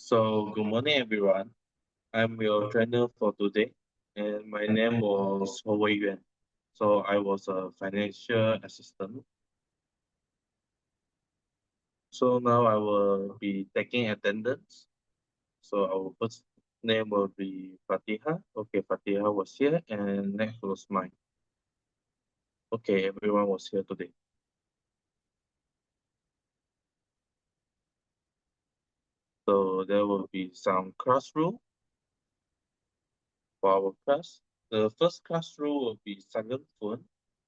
So, good morning, everyone. I'm your trainer for today, and my name was WEI Yuan. So, I was a financial assistant. So, now I will be taking attendance. So, our first name will be Fatiha. Okay, Fatiha was here, and next was mine. Okay, everyone was here today. So, there will be some class rule for our class. The first class rule will be silent phone.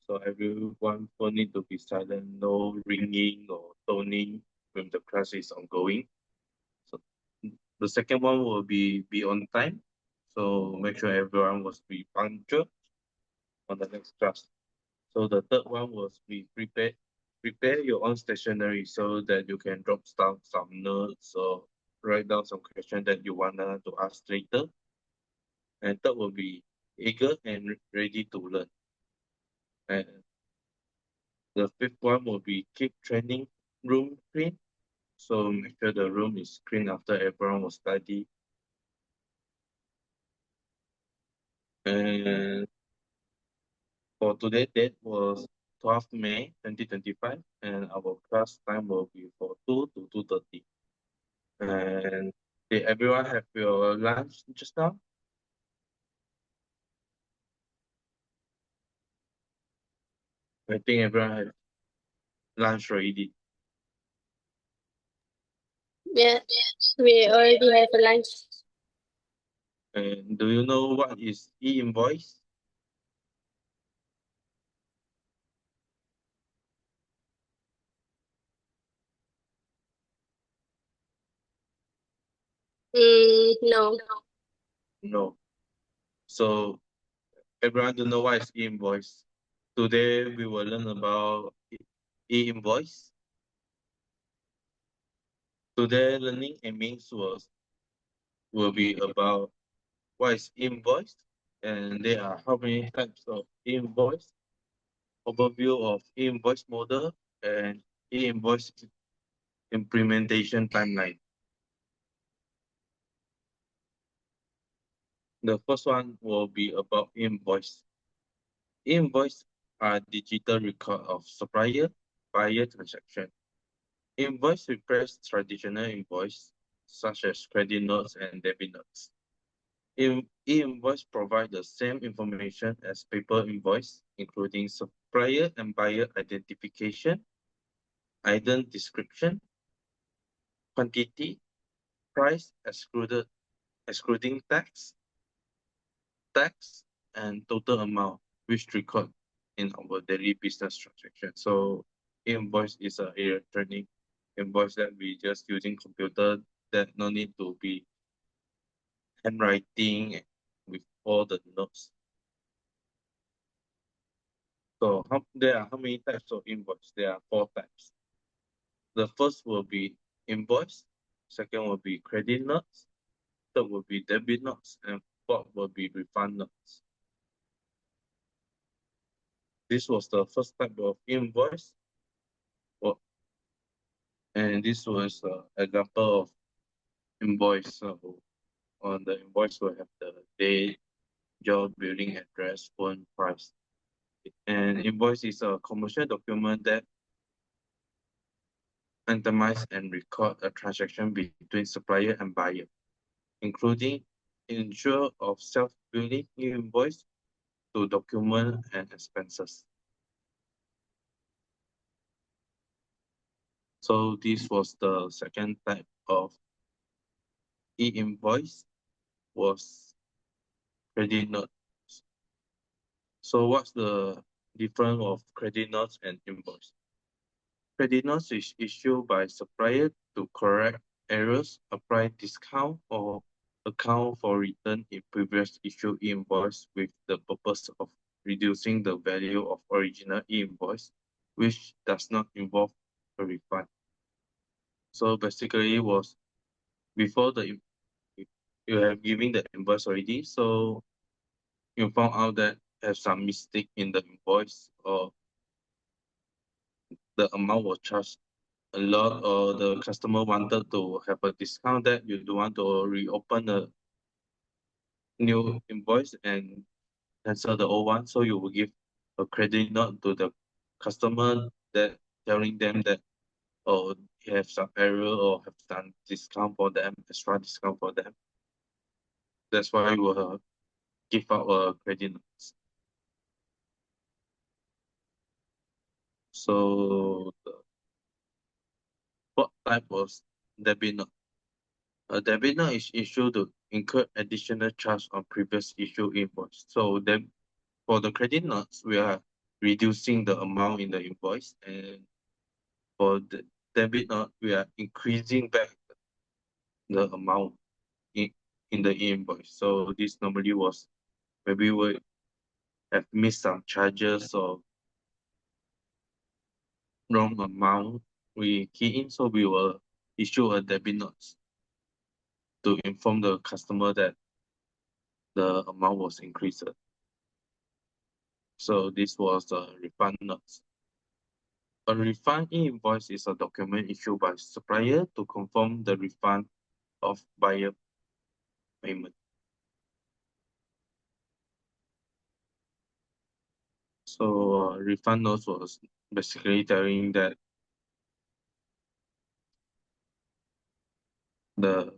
So everyone phone need to be silent, no ringing or toning when the class is ongoing. So the second one will be on time. So make sure everyone was be punctual on the next class. So the third one was be prepared. Prepare your own stationery so that you can drop down some notes or write down some questions that you wanna to ask later. And third will be eager and ready to learn. And the fifth one will be keep training room clean. So make sure the room is clean after everyone was study. And for today, date was 12th May 2025, and our class time will be for 2 to 2:30. And did everyone have your lunch just now? I think everyone had lunch already. Yeah, we already have a lunch. And do you know what is e-invoice? No. No. So everyone don't know what is e-invoice. Today we will learn about e-invoice. Today learning aimings will be about what is invoice, and there are how many types of invoice, overview of invoice model, and invoice implementation timeline. The first one will be about invoice. Invoice are digital record of supplier buyer transaction. Invoice replace traditional invoice such as credit notes and debit notes. E-invoice provide the same information as paper invoice, including supplier and buyer identification, item description, quantity, price excluding tax, and total amount, which record in our daily business transaction. So invoice is a electronic invoice that we just using computer that no need to be handwriting with all the notes. So there are how many types of invoice? There are 4 types. The first will be invoice, second will be credit notes, third will be debit notes, and fourth will be refund notes. This was the first type of invoice, and this was an example of invoice. So on the invoice will have the date, job, building address, phone, price. And invoice is a commercial document that itemize and record a transaction between supplier and buyer, including ensure of self-billing invoice to document and expenses. So this was the second type of e-invoice was credit note. So what's the difference of credit notes and invoice? Credit notes is issued by supplier to correct errors, apply discount, or account for return in previous issued invoice with the purpose of reducing the value of original invoice, which does not involve a refund. So basically it was before you have given the invoice already, so you found out that have some mistake in the invoice or the amount was charged a lot or the customer wanted to have a discount that you don't want to reopen a new invoice and cancel the old one, so you will give a credit note to the customer that telling them that oh you have some error or have some discount for them, extra discount for them. That's why we will give out a credit note. So the what type was debit note? A debit note is issued to incur additional charge on previous issue invoice. So then for the credit notes, we are reducing the amount in the invoice, and for the debit note, we are increasing back the amount in, in the invoice. So this normally was maybe we have missed some charges or wrong amount we key in, so we will issue a debit note to inform the customer that the amount was increased. So this was a refund note. A refund invoice is a document issued by supplier to confirm the refund of buyer payment. So refund notes was basically telling that the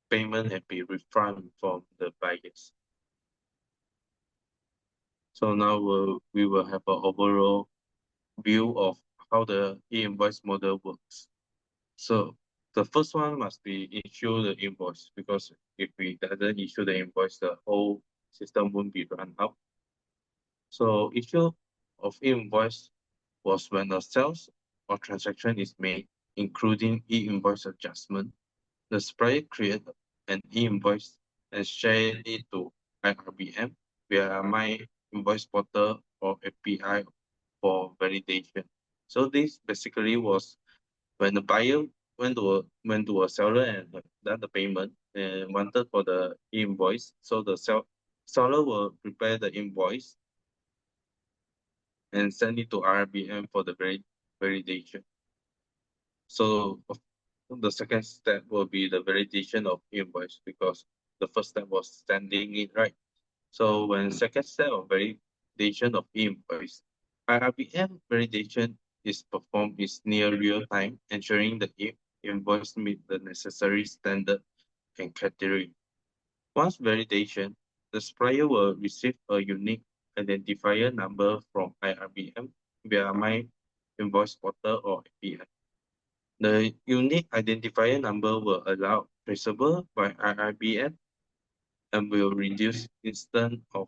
payment had been refunded from the buyers. So now we will have an overall view of how the e-invoice model works. So the first one must be issue the invoice, because if we doesn't issue the invoice, the whole system won't be run out. So issue of invoice was when a sales or transaction is made, including e-invoice adjustment. The supplier create an e-invoice and share it to IRBM via my invoice portal or API for validation. So this basically was when the buyer went to a seller and have done the payment and wanted for the invoice. So the seller will prepare the invoice and send it to RBM for the validation. So the second step will be the validation of invoice, because the first step was sending it, right? So when second step of validation of invoice, IRBM validation is performed is near real time, ensuring the invoice meet the necessary standard and criteria. Once validation, the supplier will receive a unique identifier number from IRBM via my invoice portal or API. The unique identifier number will allow traceable by IRBM and will reduce instance of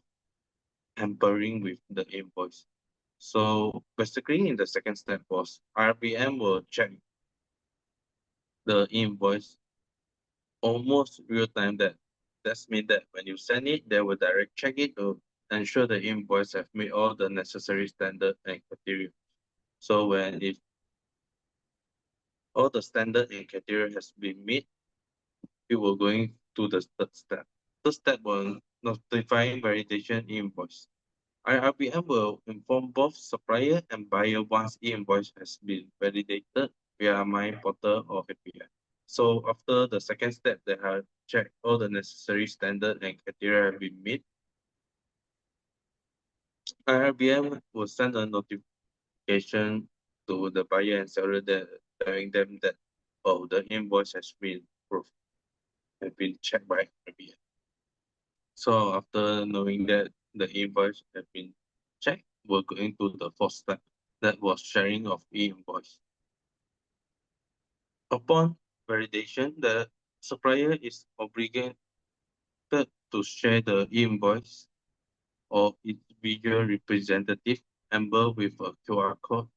tampering with the invoice. So basically, in the second step was IRBM will check the invoice almost real time. That's mean that when you send it, they will direct check it to ensure the invoice have met all the necessary standard and criteria. So when if all the standard and criteria has been met, it will going to the third step. Third step will notifying validation invoice. IRBM will inform both supplier and buyer once e-invoice has been validated via my portal or API. So after the second step, they have checked all the necessary standard and criteria have been met. IRBM will send a notification to the buyer and seller that telling them that oh the invoice has been approved, have been checked by IRBM. So after knowing that the invoice has been checked, we're going to the fourth step, that was sharing of e-invoice. Upon validation, the supplier is obligated to share the e-invoice or its visual representative number with a QR code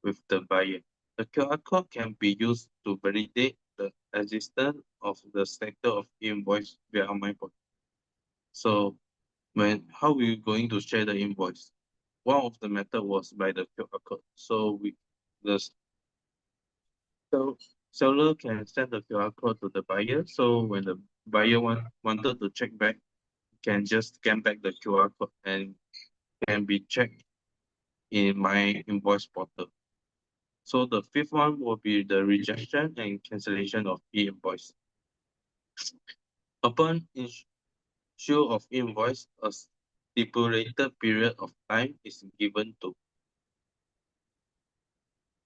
with the buyer. The QR code can be used to validate the existence of the status of invoice via my portal. So how we going to share the invoice? One of the method was by the QR code. So the so seller can send the QR code to the buyer. So when the buyer wanted to check back, can just scan back the QR code and can be checked in my invoice portal. So the fifth one will be the rejection and cancellation of e-invoice. Upon issue of invoice, a stipulated period of time is given to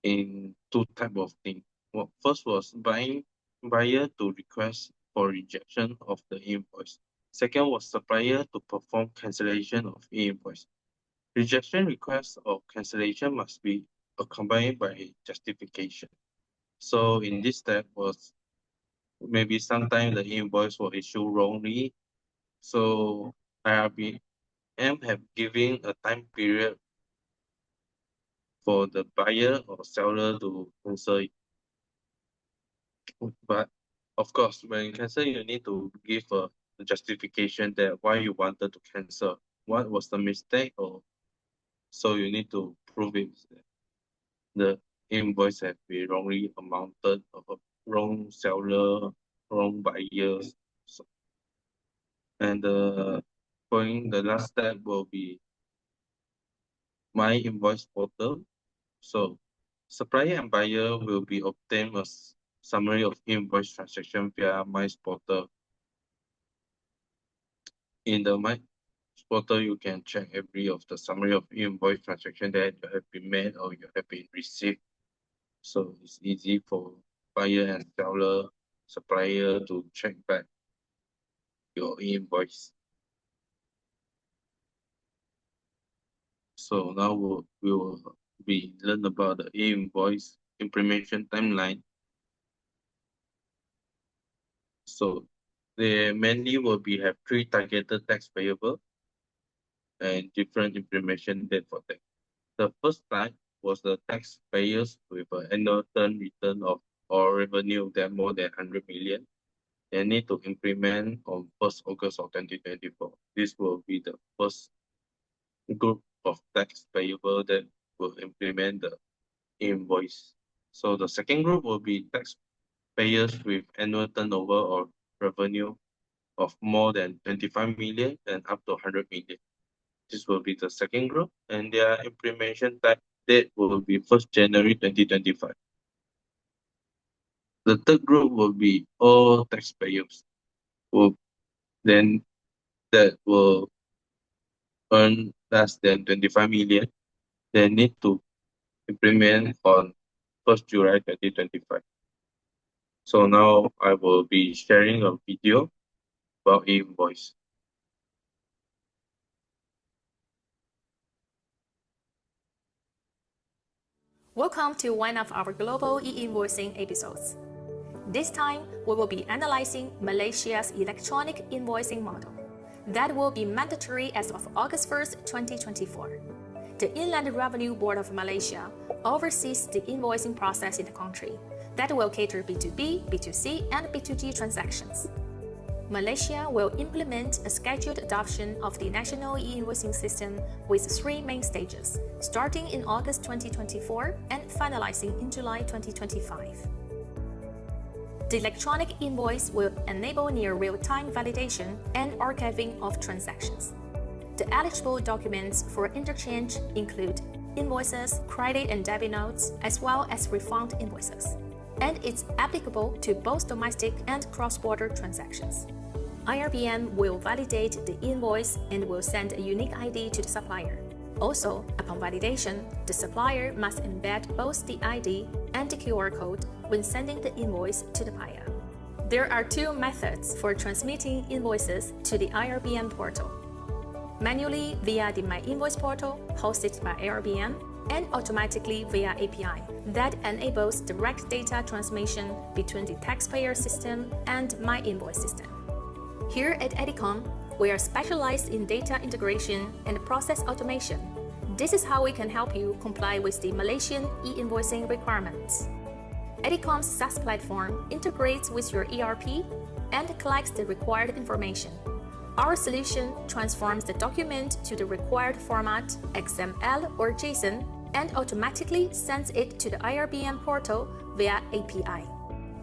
in two type of things. Well, first was buyer to request for rejection of the invoice. Second was supplier to perform cancellation of invoice. Rejection request or cancellation must be accompanied by a justification. So in this step was maybe sometimes the invoice was issued wrongly. So IRBM have given a time period for the buyer or seller to cancel it. But of course, when you cancel, you need to give a justification that why you wanted to cancel. What was the mistake? Or so you need to prove it. The invoice have been wrongly amounted of wrong seller, wrong buyers. So, and the last step will be my invoice portal. So supplier and buyer will be obtained a summary of invoice transaction via my portal. In the my portal, you can check every of the summary of invoice transaction that you have been made or you have been received. So it's easy for buyer and seller, supplier to check back your invoice. So now we will be learn about the invoice implementation timeline. So they mainly will be have 3 targeted tax payable and different implementation date for that. The first type was the taxpayers with an annual return of or revenue that more than 100 million. They need to implement on 1st August of 2024. This will be the first group of tax payable that will implement the invoice. So the second group will be taxpayers with annual turnover or revenue of more than 25 million and up to 100 million. This will be the second group, and their implementation date will be 1st January 2025. The third group will be all taxpayers who then that will earn less than 25 million. They need to implement on 1st July 2025. So now I will be sharing a video about invoice. Welcome to one of our global e-invoicing episodes. This time, we will be analyzing Malaysia's electronic invoicing model that will be mandatory as of August 1st, 2024. The Inland Revenue Board of Malaysia oversees the invoicing process in the country that will cater B2B, B2C, and B2G transactions. Malaysia will implement a scheduled adoption of the national e-invoicing system with 3 main stages, starting in August 2024 and finalizing in July 2025. The electronic invoice will enable near real-time validation and archiving of transactions. The eligible documents for interchange include invoices, credit and debit notes, as well as refund invoices. And it's applicable to both domestic and cross-border transactions. IRBM will validate the invoice and will send a unique ID to the supplier. Also, upon validation, the supplier must embed both the ID and the QR code when sending the invoice to the buyer. There are 2 methods for transmitting invoices to the IRBM portal: manually via the My Invoice portal hosted by IRBM, and automatically via API that enables direct data transmission between the taxpayer system and My Invoice system. Here at Edicom, we are specialized in data integration and process automation. This is how we can help you comply with the Malaysian e-invoicing requirements. Edicom's SaaS platform integrates with your ERP and collects the required information. Our solution transforms the document to the required format, XML or JSON, and automatically sends it to the IRBM portal via API.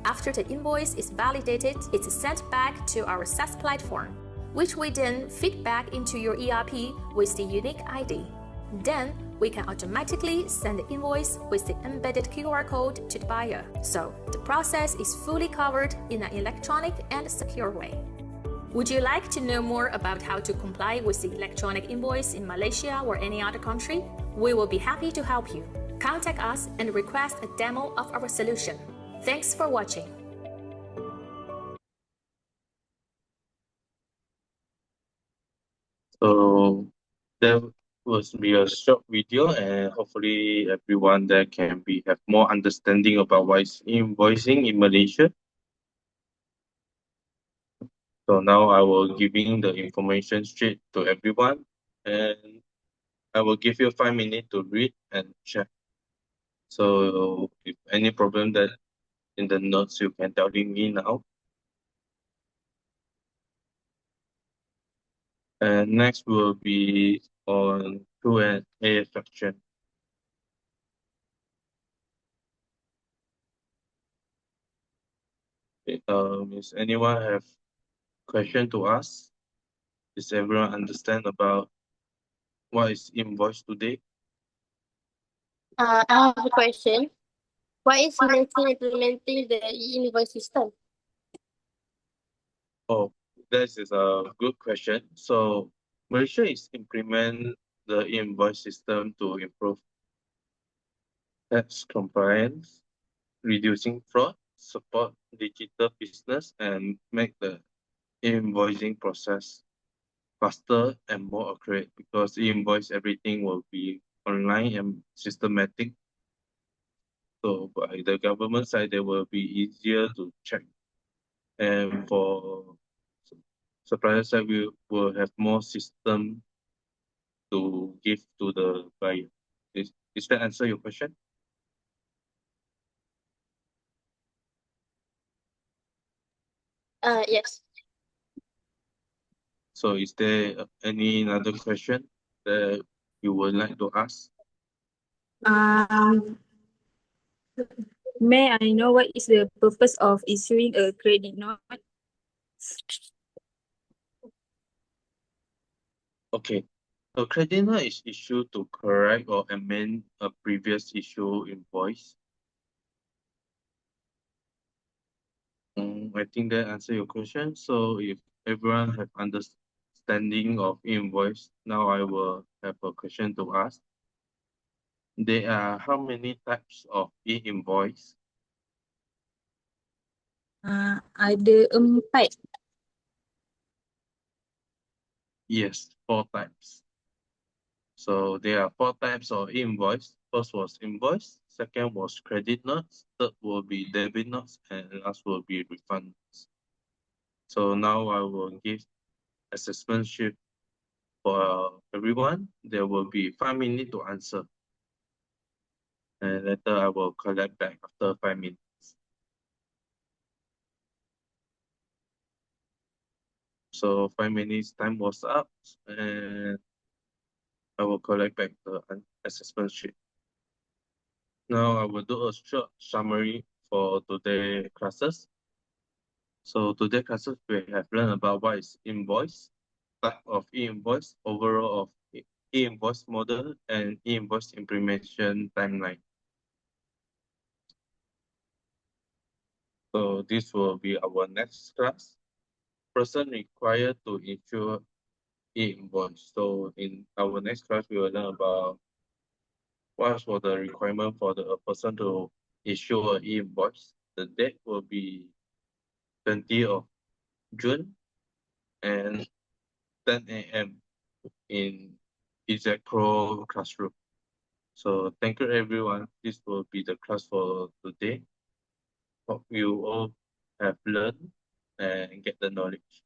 After the invoice is validated, it's sent back to our SaaS platform, which we then feed back into your ERP with the unique ID. Then, we can automatically send the invoice with the embedded QR code to the buyer. So the process is fully covered in an electronic and secure way. Would you like to know more about how to comply with the electronic invoice in Malaysia or any other country? We will be happy to help you. Contact us and request a demo of our solution. Thanks for watching. So that was be a short video, and hopefully everyone there can have more understanding about what is invoicing in Malaysia. So now I will giving the information straight to everyone, and I will give you 5 minutes to read and check. So if any problem that in the notes, you can tell me now. And next will be on Q&A section. Is anyone have question to ask? Does everyone understand about what is invoice today? I have a question. Why is Malaysia implementing the e-invoice system? Oh, that is a good question. So Malaysia is implement the invoice system to improve tax compliance, reducing fraud, support digital business, and make the invoicing process faster and more accurate, because invoice everything will be online and systematic. So by the government side, they will be easier to check. And for supplier side, we will have more system to give to the buyer. Is that answer your question? Yes. So is there any other question that you would like to ask? Um, may I know what is the purpose of issuing a credit note? Okay. A credit note is issued to correct or amend a previous issue invoice. I think that answer your question. So if everyone have understanding of invoice, now I will have a question to ask. There are how many types of e-invoice? Ada 4. Yes, 4 types. So there are 4 types of invoice. First was invoice, second was credit notes, third will be debit notes, and last will be refunds. So now I will give assessment sheet for everyone. There will be 5 minutes to answer. And later I will collect back after 5 minutes. So 5 minutes time was up, and I will collect back the assessment sheet. Now I will do a short summary for today's classes. So today's classes we have learned about what is invoice, type of e-invoice, overall of e-invoice model, and e-invoice implementation timeline. So this will be our next class. Person required to issue e-invoice. So in our next class, we will learn about what was the requirement for the person to issue an e-invoice. The date will be 20th of June and 10 a.m. in Pro classroom. So thank you everyone. This will be the class for today. Hope you all have learned and get the knowledge.